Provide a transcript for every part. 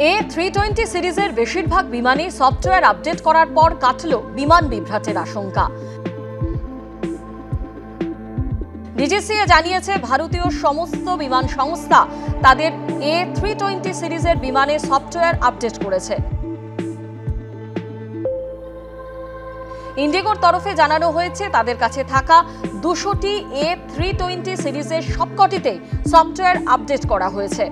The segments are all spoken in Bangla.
A320 সিরিজের বেশিরভাগ বিমানই সফটওয়্যার আপডেট করার পর কাটল বিমান বিভ্রাটের আশঙ্কা। ডিজিসিএ জানিয়েছে ভারতীয় সমস্ত বিমান সংস্থা তাদের A320 সিরিজের বিমানে সফটওয়্যার আপডেট করেছে। ইন্ডিগোর তরফে জানানো হয়েছে তাদের কাছে থাকা 200টি A320 সিরিজের সবকটিতেই সফটওয়্যার আপডেট করা হয়েছে।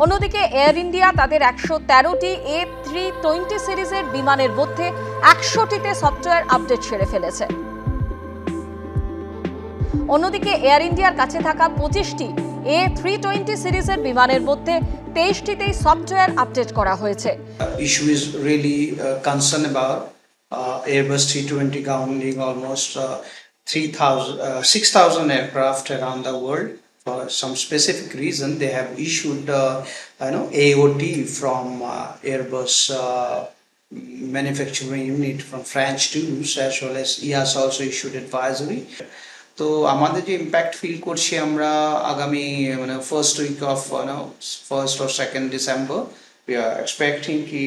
অন্যদিকে এয়ার ইন্ডিয়া তাদের 113টি A320 সিরিজের বিমানের মধ্যে 100টিতে সফটওয়্যার আপডেট সেরে ফেলেছে। অন্যদিকে এয়ার ইন্ডিয়ার কাছে থাকা 25টি A320 সিরিজের বিমানের মধ্যে 23টিতেই সফটওয়্যার আপডেট করা হয়েছে। Issue is really concerned about Airbus 320 grounding almost 6,000 aircraft around the world. For some specific reason, they have issued AOT from Airbus manufacturing unit from French tools, as well as EAS also issued advisory. তো আমাদের যে ইম্প্যাক্ট ফিল করছি আমরা আগামী first week of first or 2nd December, we are expecting ki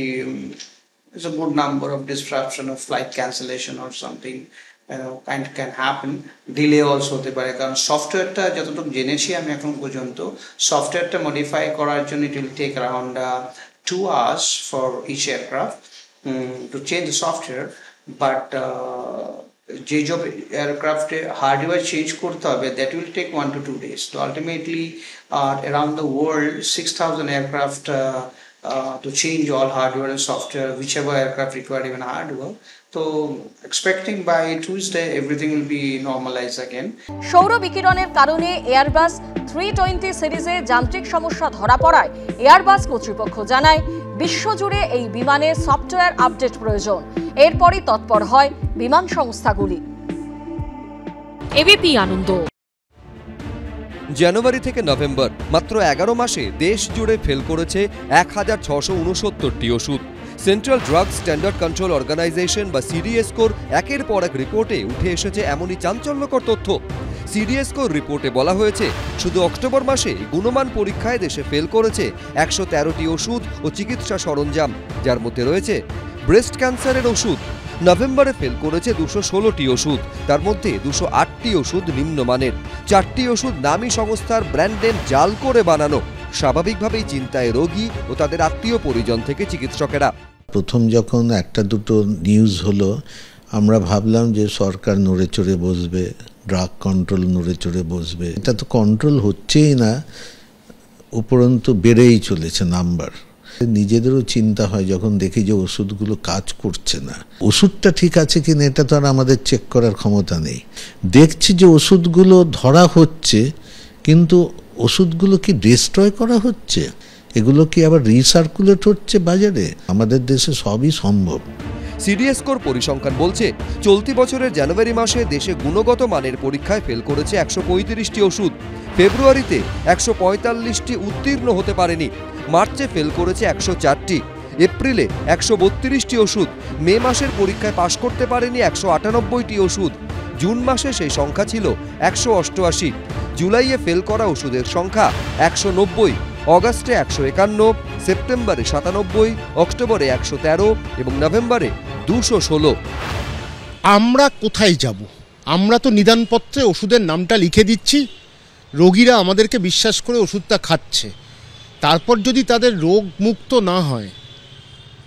it's a good number of disruption of flight cancellation or something kind can happen. Delay also হতে পারে, কারণ সফটওয়্যারটা যতটুকু জেনেছি আমি এখন পর্যন্ত সফটওয়্যারটা মডিফাই করার জন্য it will take around 2 hours for each aircraft to change the software, but যে সব এয়ারক্রাফটে হার্ডওয়্যার চেঞ্জ করতে হবে that will take 1 to 2 days. So ultimately around the world 6,000 aircraft to change all hardware and software, whichever aircraft require even hardware. So expecting by Tuesday everything will be normalized again. সৌর বিকিরণের কারণে এয়ারবাস 320 সিরিজে যান্ত্রিক সমস্যা ধরা পড়ায় এয়ারবাস কর্তৃপক্ষ জানায় বিশ্বজুড়ে এই বিমানের সফটওয়্যার আপডেট প্রয়োজন। এরপরই তৎপর হয় বিমান সংস্থাগুলি। এবিপি আনন্দ। জানুয়ারি থেকে নভেম্বর মাত্র 11 মাসে দেশ জুড়ে ফেল করেছে 1669টি ওষুধ। Central drug standard control organisation বা সিডিএসকোর একের পর এক রিপোর্টে উঠে এসেছে এমনই চাঞ্চল্যকর তথ্য। সিডিএসকোর রিপোর্টে বলা হয়েছে শুধু অক্টোবর মাসে গুণমান পরীক্ষায় দেশে ফেল করেছে 113টি ওষুধ ও চিকিৎসা সরঞ্জাম, যার মধ্যে রয়েছে ব্রেস্ট ক্যান্সারের ওষুধ। নভেম্বরে ফেল করেছে 216টি ওষুধ, তার মধ্যে 208টি ওষুধ নিম্নমানের, 4টি ওষুধ নামী সংস্থার ব্র্যান্ডের জাল করে বানানো। স্বাভাবিকভাবেই চিন্তায় রোগী ও তাদের আত্মীয় পরিজন থেকে চিকিৎসকেরা। প্রথম যখন একটা দুটো নিউজ হলো আমরা ভাবলাম যে সরকার নড়ে চড়ে বসবে, ড্রাগ কন্ট্রোল নড়ে চড়ে বসবে। এটা তো কন্ট্রোল হচ্ছেই না, উপরন্তু বেড়েই চলেছে নাম্বার। নিজেদেরও চিন্তা হয় যখন দেখি যে ওষুধগুলো কাজ করছে না। ওষুধটা ঠিক আছে কিনা এটা তো আর আমাদের চেক করার ক্ষমতা নেই। দেখছি যে ওষুধগুলো ধরা হচ্ছে, কিন্তু ওষুধগুলো কি ডিস্ট্রয় করা হচ্ছে, এগুলো কি আবার রিসার্কুলেট হচ্ছে বাজারে? আমাদের দেশে সবই সম্ভব। সিডিএসকোর পরিসংখ্যান বলছে চলতি বছরের জানুয়ারি মাসে দেশে গুণগত মানের পরীক্ষায় ফেল করেছে 135টি ওষুধ। ফেব্রুয়ারিতে 145টি উত্তীর্ণ হতে পারেনি। মার্চে ফেল করেছে 104টি, এপ্রিলে 132টি ওষুধ, মে মাসের পরীক্ষায় পাশ করতে পারেনি 198টি ওষুধ, জুন মাসে সেই সংখ্যা ছিল 188, জুলাইয়ে ফেল করা ওষুধের সংখ্যা 190, অগাস্টে 151, সেপ্টেম্বরে 97, অক্টোবরে 113 এবং নভেম্বরে 216। আমরা কোথায় যাব? আমরা তো নিদানপত্রে ওষুধের নামটা লিখে দিচ্ছি, রোগীরা আমাদেরকে বিশ্বাস করে ওষুধটা খাচ্ছে, তারপর যদি তাদের রোগ মুক্ত না হয়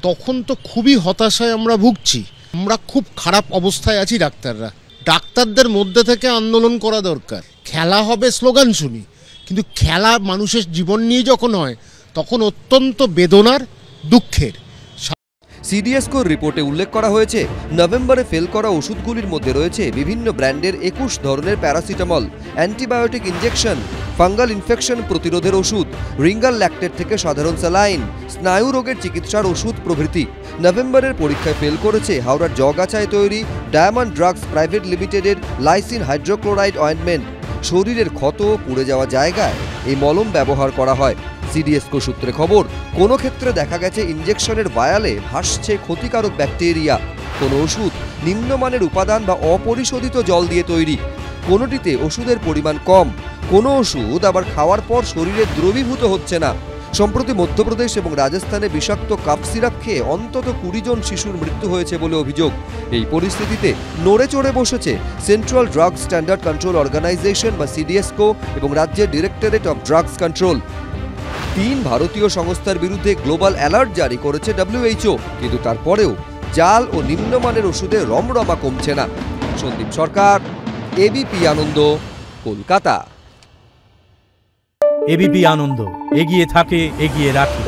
তখন তো খুবই হতাশায় আমরা ভুগছি। আমরা খুব খারাপ অবস্থায় আছি ডাক্তাররা। ডাক্তারদের মধ্যে থেকে আন্দোলন করা দরকার। খেলা হবে স্লোগান শুনি, কিন্তু খেলা মানুষের জীবন নিয়ে যখন হয় তখন অত্যন্ত বেদনার, দুঃখের। সিডিএসকোর রিপোর্টে উল্লেখ করা হয়েছে নভেম্বরে ফেল করা ওষুধগুলির মধ্যে রয়েছে বিভিন্ন ব্র্যান্ডের 21 ধরনের paracetamol, antibiotic injection, fungal infection প্রতিরোধের ওষুধ, রিঙ্গাল ল্যাকটেট থেকে সাধারণ স্যালাইন, স্নায়ু রোগের চিকিৎসার ওষুধ প্রভৃতি। নভেম্বরের পরীক্ষায় ফেল করেছে হাওড়ার জগাছায় তৈরি ডায়মন্ড ড্রাগস প্রাইভেট লিমিটেডের লাইসিন হাইড্রোক্লোরাইড অয়েন্টমেন্ট। শরীরের ক্ষত পুড়ে যাওয়া জায়গায় এই মলম ব্যবহার করা হয়। সিডিএসকো সূত্রে খবর, কোনো ক্ষেত্রে দেখা গেছে ইনজেকশনের ভায়ালে ভাসছে ক্ষতিকারক ব্যাকটেরিয়া। কোনো ওষুধ নিম্নমানের উপাদান বা অপরিশোধিত জল দিয়ে তৈরি, কোনোটিতে ওষুধের পরিমাণ কম, কোনো ওষুধ আবার খাওয়ার পর শরীরে দ্রবীভূত হচ্ছে না। সম্প্রতি মধ্যপ্রদেশ এবং রাজস্থানে বিষাক্ত কাফ সিরাপ খেয়ে অন্তত 20 জন শিশুর মৃত্যু হয়েছে বলে অভিযোগ। এই পরিস্থিতিতে নড়ে চড়ে বসেছে central drug standard control organisation বা সিডিএসকো এবং রাজ্যের ডিরেক্টরেট অফ ড্রাগস কন্ট্রোল। 3 ভারতীয় সংস্থার বিরুদ্ধে গ্লোবাল অ্যালার্ট জারি করেছে WHO, কিন্তু তারপরেও জাল ও নিম্নমানের ওষুধে রমরমা কমছে না। সন্দীপ সরকার, এবিপি আনন্দ, কলকাতা। এবিপি আনন্দ, এগিয়ে থাকে, এগিয়ে রাখে।